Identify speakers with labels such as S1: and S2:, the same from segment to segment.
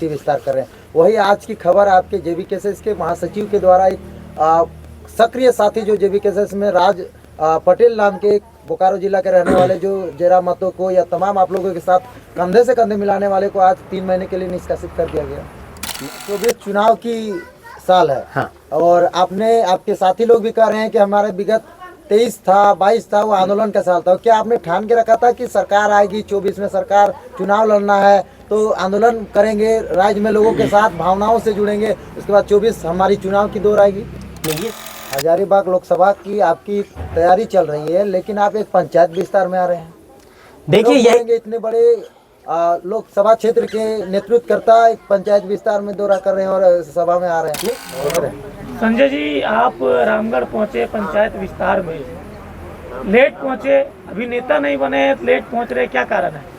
S1: शक्ति विस्तार कर रहे हैं। वही आज की खबर आपके जेबीकेएसएस के महासचिव के द्वारा एक सक्रिय साथी जो जेबीकेएसएस में राज पटेल नाम के एक बोकारो जिला के रहने वाले जो जरा मतों को या तमाम आप लोगों के साथ कंधे से कंधे मिलाने वाले को आज 3 महीने के लिए निष्कासित कर दिया गया। 24 चुनाव की साल है। हाँ। और आपके साथी लोग भी कह रहे हैं कि हमारे विगत 23 था 22 था वो आंदोलन का साल था। क्या आपने ठान के रखा था कि सरकार आएगी 24 में, सरकार चुनाव लड़ना है तो आंदोलन करेंगे, राज्य में लोगों के साथ भावनाओं से जुड़ेंगे, उसके बाद 24 हमारी चुनाव की दौर आएगी? नहीं, हजारीबाग लोकसभा की आपकी तैयारी चल रही है, लेकिन आप एक पंचायत विस्तार में आ रहे हैं। देखिए ये इतने बड़े लोकसभा क्षेत्र के नेतृत्व करता एक पंचायत विस्तार में दौरा कर रहे हैं और सभा में आ रहे हैं।
S2: संजय जी, आप रामगढ़ पहुंचे पंचायत विस्तार में, लेट पहुंचे, अभी नेता नहीं बने, लेट पहुंच रहे, क्या कारण है?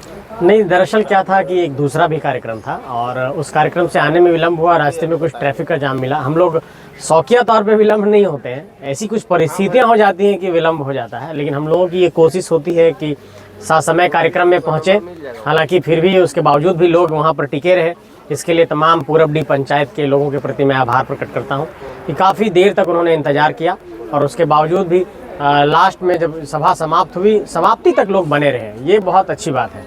S3: नहीं, दरअसल क्या था कि एक दूसरा भी कार्यक्रम था और उस कार्यक्रम से आने में विलम्ब हुआ। रास्ते में कुछ ट्रैफिक का जाम मिला। हम लोग शौकिया तौर पे विलम्ब नहीं होते हैं, ऐसी कुछ परिस्थितियां हो जाती हैं कि विलम्ब हो जाता है, लेकिन हम लोगों की ये कोशिश होती है कि ससमय कार्यक्रम में पहुंचे। हालांकि फिर भी उसके बावजूद भी लोग वहां पर टिके रहे। इसके लिए तमाम पूरबडी पंचायत के लोगों के प्रति मैं आभार प्रकट करता हूं कि काफ़ी देर तक उन्होंने इंतजार किया और उसके बावजूद भी लास्ट में जब सभा समाप्त हुई, समाप्ति तक लोग बने रहे। ये बहुत अच्छी बात है।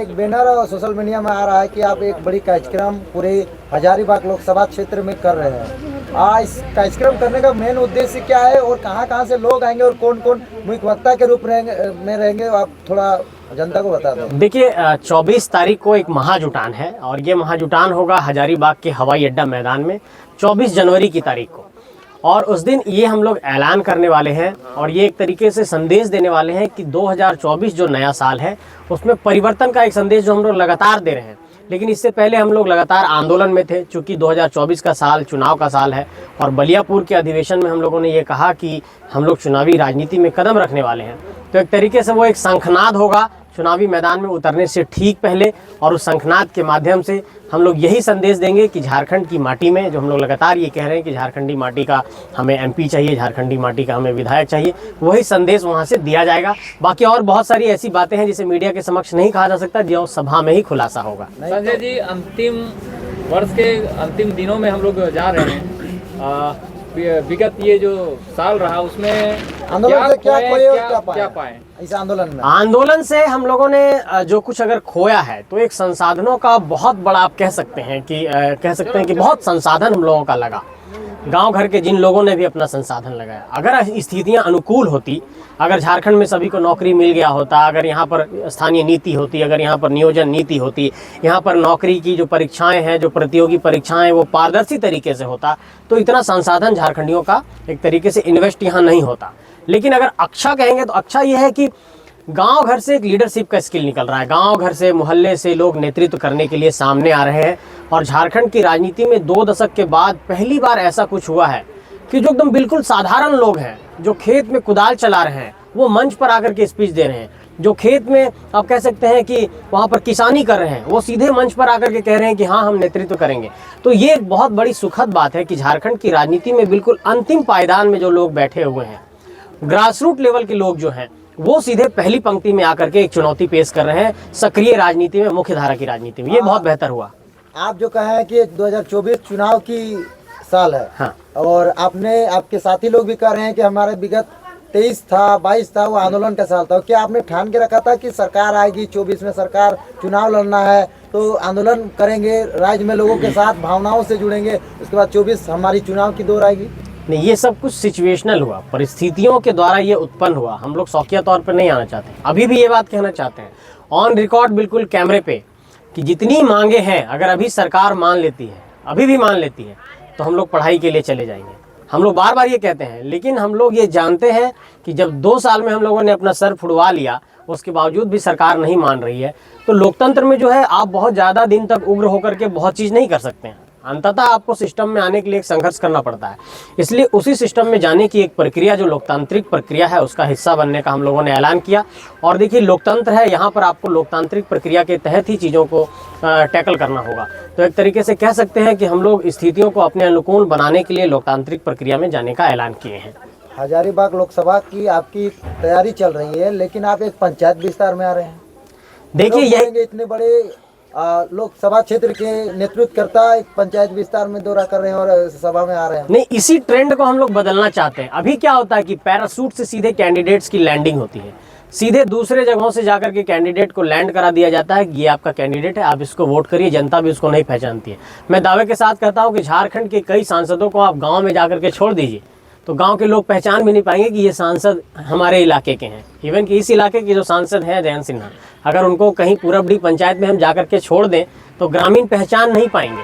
S1: एक बैनर सोशल मीडिया में आ रहा है कि आप एक बड़ी कार्यक्रम पूरे हजारीबाग लोकसभा क्षेत्र में कर रहे हैं। इस कार्यक्रम करने का मेन उद्देश्य क्या है और कहां से लोग आएंगे और कौन कौन मुख्य वक्ता के रूप में रहेंगे, आप थोड़ा जनता को बता दें।
S3: देखिए, 24 तारीख को एक महाजुटान है और ये महाजुटान होगा हजारीबाग के हवाई अड्डा मैदान में 24 जनवरी की तारीख को। और उस दिन ये हम लोग ऐलान करने वाले हैं और ये एक तरीके से संदेश देने वाले हैं कि 2024 जो नया साल है उसमें परिवर्तन का एक संदेश जो हम लोग लगातार दे रहे हैं। लेकिन इससे पहले हम लोग लगातार आंदोलन में थे, चूँकि 2024 का साल चुनाव का साल है और बलियापुर के अधिवेशन में हम लोगों ने ये कहा कि हम लोग चुनावी राजनीति में कदम रखने वाले हैं। तो एक तरीके से वो एक शंखनाद होगा चुनावी मैदान में उतरने से ठीक पहले, और उस शंखनाद के माध्यम से हम लोग यही संदेश देंगे कि झारखंड की माटी में, जो हम लोग लगातार ये कह रहे हैं कि झारखंडी माटी का हमें एमपी चाहिए, झारखंडी माटी का हमें विधायक चाहिए, वही संदेश वहाँ से दिया जाएगा। बाकी और बहुत सारी ऐसी बातें हैं जिसे मीडिया के समक्ष नहीं कहा जा सकता, जो सभा में ही खुलासा होगा।
S4: संजय जी, अंतिम वर्ष के अंतिम दिनों में हम लोग जा रहे हैं। विगत ये जो साल रहा उसमें
S1: आंदोलन से क्या पाए इस आंदोलन में?
S3: आंदोलन से हम लोगों ने जो कुछ अगर खोया है तो एक संसाधनों का बहुत बड़ा, आप कह सकते हैं कि बहुत संसाधन हम लोगों का लगा। गांव घर के जिन लोगों ने भी अपना संसाधन लगाया। अगर स्थितियां अनुकूल होती, अगर झारखंड में सभी को नौकरी मिल गया होता, अगर यहाँ पर स्थानीय नीति होती, अगर यहाँ पर नियोजन नीति होती, यहाँ पर नौकरी की जो परीक्षाएं हैं, जो प्रतियोगी परीक्षाएं, वो पारदर्शी तरीके से होता, तो इतना संसाधन झारखंडियों का एक तरीके से इन्वेस्ट यहाँ नहीं होता। लेकिन अगर अच्छा कहेंगे तो अच्छा ये है कि गांव घर से एक लीडरशिप का स्किल निकल रहा है। गांव घर से, मोहल्ले से लोग नेतृत्व करने के लिए सामने आ रहे हैं और झारखंड की राजनीति में 2 दशक के बाद पहली बार ऐसा कुछ हुआ है कि जो एकदम बिल्कुल साधारण लोग हैं, जो खेत में कुदाल चला रहे हैं, वो मंच पर आकर के स्पीच दे रहे हैं। जो खेत में आप कह सकते हैं कि वहाँ पर किसानी कर रहे हैं, वो सीधे मंच पर आकर के कह रहे हैं कि हाँ, हम नेतृत्व करेंगे। तो ये एक बहुत बड़ी सुखद बात है कि झारखंड की राजनीति में बिल्कुल अंतिम पायदान में जो लोग बैठे हुए हैं, ग्रासरूट लेवल के लोग जो हैं, वो सीधे पहली पंक्ति में आकर के एक चुनौती पेश कर रहे हैं सक्रिय राजनीति में, मुख्य धारा की राजनीति में। ये बहुत बेहतर हुआ।
S1: आप जो कहे हैं कि 2024 चुनाव की साल है। हाँ। और आपके साथी लोग भी कह रहे हैं कि हमारे विगत 23 था 22 था वो आंदोलन का साल था। क्या आपने ठान के रखा था कि सरकार आएगी 24 में, सरकार चुनाव लड़ना है तो आंदोलन करेंगे, राज्य में लोगों के साथ भावनाओं से जुड़ेंगे, उसके बाद 24 हमारी चुनाव की दौर आएगी?
S3: नहीं, ये सब कुछ सिचुएशनल हुआ, परिस्थितियों के द्वारा ये उत्पन्न हुआ। हम लोग शौकिया तौर पर नहीं आना चाहते। अभी भी ये बात कहना चाहते हैं ऑन रिकॉर्ड, बिल्कुल कैमरे पे, कि जितनी मांगे हैं अगर अभी सरकार मान लेती है, अभी भी मान लेती है, तो हम लोग पढ़ाई के लिए चले जाएंगे। हम लोग बार बार ये कहते हैं, लेकिन हम लोग ये जानते हैं कि जब 2 साल में हम लोगों ने अपना सर फुड़वा लिया, उसके बावजूद भी सरकार नहीं मान रही है, तो लोकतंत्र में जो है आप बहुत ज़्यादा दिन तक उग्र होकर के बहुत चीज़ नहीं कर सकते हैं। अंततः आपको सिस्टम में आने के लिए एक संघर्ष करना पड़ता है। इसलिए उसी सिस्टम में जाने की एक प्रक्रिया, जो लोकतांत्रिक प्रक्रिया है, उसका हिस्सा बनने का हम लोगों ने ऐलान किया। और देखिए, लोकतंत्र है, यहाँ पर आपको लोकतांत्रिक प्रक्रिया के तहत ही चीज़ों को टैकल करना होगा। तो एक तरीके से कह सकते हैं कि हम लोग स्थितियों को अपने अनुकूल बनाने के लिए लोकतांत्रिक प्रक्रिया में जाने का ऐलान किए हैं।
S1: हजारीबाग लोकसभा की आपकी तैयारी चल रही है, लेकिन आप एक पंचायत विस्तार में आ रहे हैं।
S3: देखिए, ये
S1: इतने बड़े लोकसभा क्षेत्र के नेतृत्व करता एक पंचायत विस्तार में दौरा कर रहे हैं और सभा में आ रहे हैं।
S3: नहीं, इसी ट्रेंड को हम लोग बदलना चाहते हैं। अभी क्या होता है कि पैराशूट से सीधे कैंडिडेट्स की लैंडिंग होती है, सीधे दूसरे जगहों से जाकर के कैंडिडेट को लैंड करा दिया जाता है, ये आपका कैंडिडेट है, आप इसको वोट करिए। जनता भी उसको नहीं पहचानती है। मैं दावे के साथ कहता हूं कि झारखंड के कई सांसदों को आप गांव में जाकर के छोड़ दीजिए तो गांव के लोग पहचान भी नहीं पाएंगे कि ये सांसद हमारे इलाके के हैं। इवन कि इस इलाके के जो सांसद हैं जयंत सिन्हा, अगर उनको कहीं पूरबडी पंचायत में हम जाकर के छोड़ दें तो ग्रामीण पहचान नहीं पाएंगे।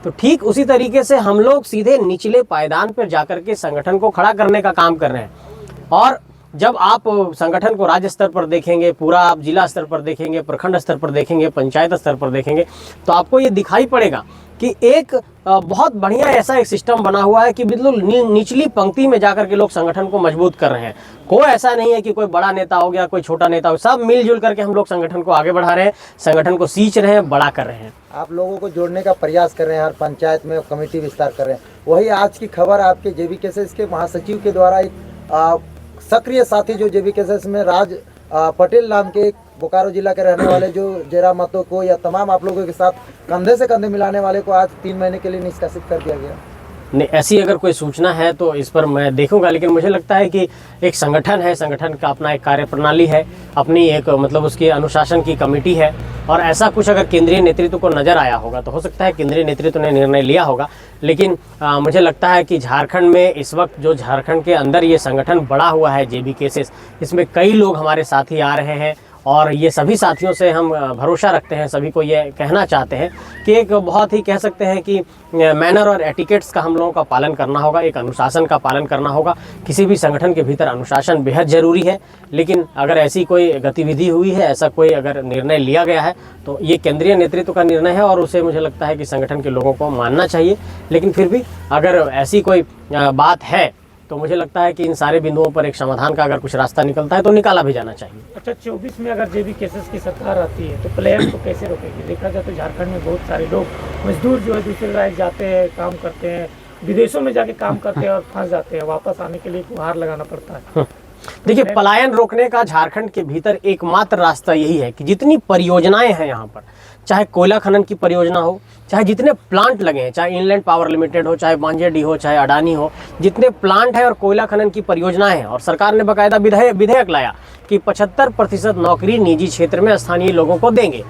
S3: तो ठीक उसी तरीके से हम लोग सीधे निचले पायदान पर जाकर के संगठन को खड़ा करने का काम कर रहे हैं। और जब आप संगठन को राज्य स्तर पर देखेंगे, पूरा आप जिला स्तर पर देखेंगे, प्रखंड स्तर पर देखेंगे, पंचायत स्तर पर देखेंगे, तो आपको ये दिखाई पड़ेगा कि एक बहुत बढ़िया ऐसा एक सिस्टम बना हुआ है कि बिल्कुल निचली पंक्ति में जाकर के लोग संगठन को मजबूत कर रहे हैं। कोई ऐसा नहीं है कि कोई बड़ा नेता हो गया, कोई छोटा नेता हो, सब मिलजुल करके हम लोग संगठन को आगे बढ़ा रहे हैं, संगठन को सींच रहे हैं, बड़ा कर रहे हैं।
S1: आप लोगों को जोड़ने का प्रयास कर रहे हैं, हर पंचायत में कमेटी विस्तार कर रहे हैं। वही आज की खबर आपके JBKSS के महासचिव के द्वारा एक सक्रिय साथी जो JBKSS में राज पटेल नाम के एक बोकारो जिला के रहने वाले जो जेरा मतों को या तमाम आप लोगों के साथ कंधे से कंधे मिलाने वाले को आज 3 महीने के लिए निष्कासित कर दिया गया।
S3: नहीं, ऐसी अगर कोई सूचना है तो इस पर मैं देखूंगा, लेकिन मुझे लगता है कि एक संगठन है, संगठन का अपना एक कार्यप्रणाली है, अपनी एक मतलब उसकी अनुशासन की कमेटी है। और ऐसा कुछ अगर केंद्रीय नेतृत्व को नज़र आया होगा तो हो सकता है केंद्रीय नेतृत्व ने निर्णय लिया होगा। लेकिन मुझे लगता है कि झारखंड में इस वक्त जो झारखंड के अंदर ये संगठन बड़ा हुआ है JBKSS, इसमें कई लोग हमारे साथी आ रहे हैं और ये सभी साथियों से हम भरोसा रखते हैं, सभी को ये कहना चाहते हैं कि एक बहुत ही कह सकते हैं कि मैनर और एटिकेट्स का हम लोगों का पालन करना होगा, एक अनुशासन का पालन करना होगा। किसी भी संगठन के भीतर अनुशासन बेहद ज़रूरी है, लेकिन अगर ऐसी कोई गतिविधि हुई है, ऐसा कोई अगर निर्णय लिया गया है तो ये केंद्रीय नेतृत्व का निर्णय है और उसे मुझे लगता है कि संगठन के लोगों को मानना चाहिए। लेकिन फिर भी अगर ऐसी कोई बात है तो मुझे लगता है कि इन सारे बिंदुओं पर एक समाधान का अगर कुछ रास्ता निकलता है तो निकाला भी जाना चाहिए।
S2: अच्छा, 24 में अगर JBKSS की सरकार आती है तो प्लेयर को कैसे रोकेगी? देखा जाए तो झारखंड में बहुत सारे लोग मजदूर जो है दूसरे राज्य जाते हैं, काम करते हैं, विदेशों में जाके काम करते हैं और फंस जाते हैं, वापस आने के लिए गुहार लगाना पड़ता है।
S3: देखिए, पलायन रोकने का झारखंड के भीतर एकमात्र रास्ता यही है कि जितनी परियोजनाएं हैं यहाँ पर, चाहे कोयला खनन की परियोजना हो, चाहे जितने प्लांट लगे हैं, चाहे इनलैंड पावर लिमिटेड हो, चाहे बांजेडी हो, चाहे अडानी हो, जितने प्लांट हैं और कोयला खनन की परियोजनाएं हैं, और सरकार ने बाकायदा विधेयक लाया कि 75% नौकरी निजी क्षेत्र में स्थानीय लोगों को देंगे।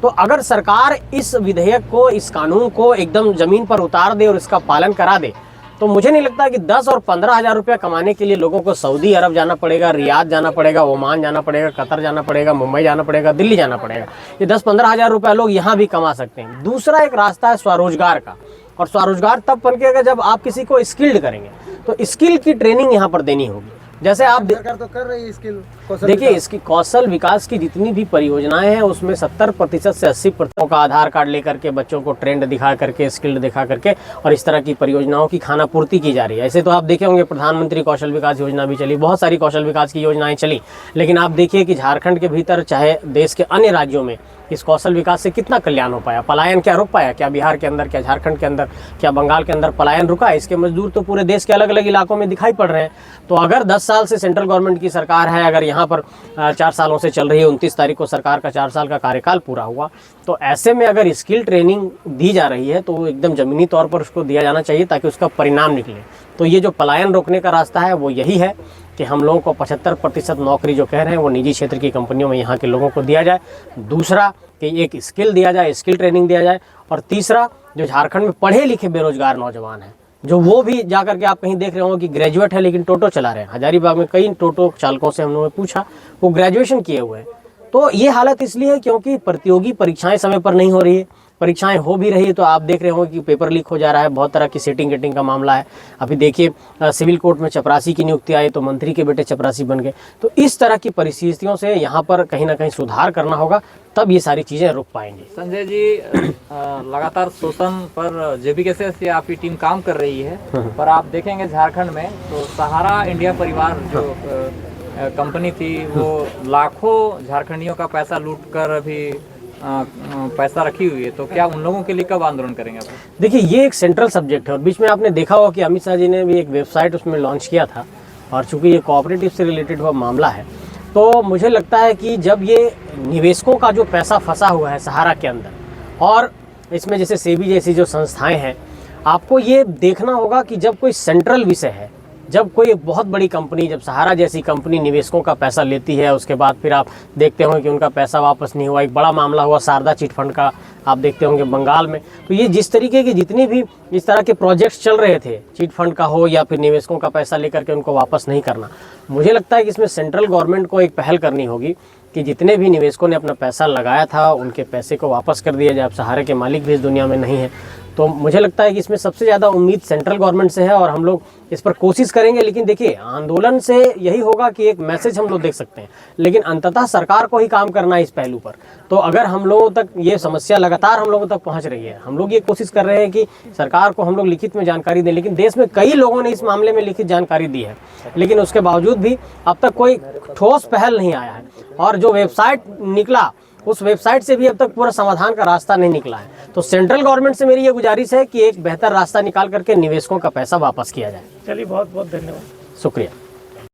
S3: तो अगर सरकार इस विधेयक को, इस कानून को एकदम ज़मीन पर उतार दे और इसका पालन करा दे तो मुझे नहीं लगता कि 10 और 15 हज़ार रुपया कमाने के लिए लोगों को सऊदी अरब जाना पड़ेगा, रियाद जाना पड़ेगा, ओमान जाना पड़ेगा, कतर जाना पड़ेगा, मुंबई जाना पड़ेगा, दिल्ली जाना पड़ेगा। ये 10-15 हज़ार रुपया लोग यहाँ भी कमा सकते हैं। दूसरा एक रास्ता है स्वरोजगार का, और स्वरोजगार तब बनेगा जब आप किसी को स्किल्ड करेंगे। तो स्किल की ट्रेनिंग यहाँ पर देनी होगी। जैसे आप
S1: सरकार तो कर रही है स्किल
S3: देखिए, इसकी कौशल विकास की जितनी भी परियोजनाएं हैं उसमें 70% से 80% का आधार कार्ड लेकर के बच्चों को ट्रेंड दिखा करके, स्किल्ड दिखा करके और इस तरह की परियोजनाओं की खानापूर्ति की जा रही है। ऐसे तो आप देखे होंगे प्रधानमंत्री कौशल विकास योजना भी चली, बहुत सारी कौशल विकास की योजनाएं चली, लेकिन आप देखिए कि झारखंड के भीतर चाहे देश के अन्य राज्यों में इस कौशल विकास से कितना कल्याण हो पाया। पलायन क्या रुक पाया? क्या बिहार के अंदर, क्या झारखंड के अंदर, क्या बंगाल के अंदर पलायन रुका? इसके मजदूर तो पूरे देश के अलग अलग इलाकों में दिखाई पड़ रहे हैं। तो अगर 10 साल से सेंट्रल गवर्नमेंट की सरकार है, अगर यहाँ पर 4 सालों से चल रही है, 29 तारीख को सरकार का 4 साल का कार्यकाल पूरा हुआ, तो ऐसे में अगर स्किल ट्रेनिंग दी जा रही है तो एकदम ज़मीनी तौर पर उसको दिया जाना चाहिए ताकि उसका परिणाम निकले। तो ये जो पलायन रोकने का रास्ता है वो यही है कि हम लोगों को 75% नौकरी जो कह रहे हैं वो निजी क्षेत्र की कंपनियों में यहाँ के लोगों को दिया जाए। दूसरा कि एक स्किल दिया जाए, स्किल ट्रेनिंग दिया जाए। और तीसरा, जो झारखंड में पढ़े लिखे बेरोजगार नौजवान हैं, जो वो भी जाकर के आप कहीं देख रहे हो कि ग्रेजुएट है लेकिन टोटो चला रहे हैं। हजारीबाग में कई टोटो चालकों से हम लोगों ने पूछा, वो ग्रेजुएशन किए हुए हैं। तो ये हालत इसलिए है क्योंकि प्रतियोगी परीक्षाएं समय पर नहीं हो रही है। परीक्षाएं हो भी रही है तो आप देख रहे हो कि पेपर लीक हो जा रहा है, बहुत तरह की सेटिंग गेटिंग का मामला है। अभी देखिए सिविल कोर्ट में चपरासी की नियुक्ति आई तो मंत्री के बेटे चपरासी बन गए। तो इस तरह की परिस्थितियों से यहाँ पर कहीं ना कहीं सुधार करना होगा, तब ये सारी चीज़ें रुक पाएंगी।
S4: संजय जी, लगातार शोषण पर JBKSS से आपकी टीम काम कर रही है, पर आप देखेंगे झारखंड में तो सहारा इंडिया परिवार जो कंपनी थी वो लाखों झारखंडियों का पैसा लूट कर अभी पैसा रखी हुई है। तो क्या उन लोगों के लिए कब आंदोलन करेंगे आप?
S3: देखिए, ये एक सेंट्रल सब्जेक्ट है और बीच में आपने देखा होगा कि अमित शाह जी ने भी एक वेबसाइट उसमें लॉन्च किया था, और चूंकि ये कोऑपरेटिव से रिलेटेड हुआ मामला है तो मुझे लगता है कि जब ये निवेशकों का जो पैसा फंसा हुआ है सहारा के अंदर, और इसमें जैसे सेबी जैसी जो संस्थाएं हैं, आपको ये देखना होगा कि जब कोई सेंट्रल विषय है, जब कोई बहुत बड़ी कंपनी, जब सहारा जैसी कंपनी निवेशकों का पैसा लेती है, उसके बाद फिर आप देखते होंगे कि उनका पैसा वापस नहीं हुआ। एक बड़ा मामला हुआ शारदा चिट फंड का, आप देखते होंगे बंगाल में। तो ये जिस तरीके की जितनी भी इस तरह के प्रोजेक्ट्स चल रहे थे, चिट फंड का हो या फिर निवेशकों का पैसा लेकर के उनको वापस नहीं करना, मुझे लगता है कि इसमें सेंट्रल गवर्नमेंट को एक पहल करनी होगी कि जितने भी निवेशकों ने अपना पैसा लगाया था उनके पैसे को वापस कर दिया जाए। अब सहारे के मालिक भी इस दुनिया में नहीं है, तो मुझे लगता है कि इसमें सबसे ज़्यादा उम्मीद सेंट्रल गवर्नमेंट से है और हम लोग इस पर कोशिश करेंगे। लेकिन देखिए, आंदोलन से यही होगा कि एक मैसेज हम लोग देख सकते हैं, लेकिन अंततः सरकार को ही काम करना है इस पहलू पर। तो अगर हम लोगों तक ये समस्या लगातार हम लोगों तक पहुंच रही है, हम लोग ये कोशिश कर रहे हैं कि सरकार को हम लोग लिखित में जानकारी दें, लेकिन देश में कई लोगों ने इस मामले में लिखित जानकारी दी है, लेकिन उसके बावजूद भी अब तक कोई ठोस पहल नहीं आया है। और जो वेबसाइट निकला, उस वेबसाइट से भी अब तक पूरा समाधान का रास्ता नहीं निकला है। तो सेंट्रल गवर्नमेंट से मेरी ये गुजारिश है कि एक बेहतर रास्ता निकाल करके निवेशकों का पैसा वापस किया जाए।
S2: चलिए, बहुत बहुत धन्यवाद।
S3: शुक्रिया।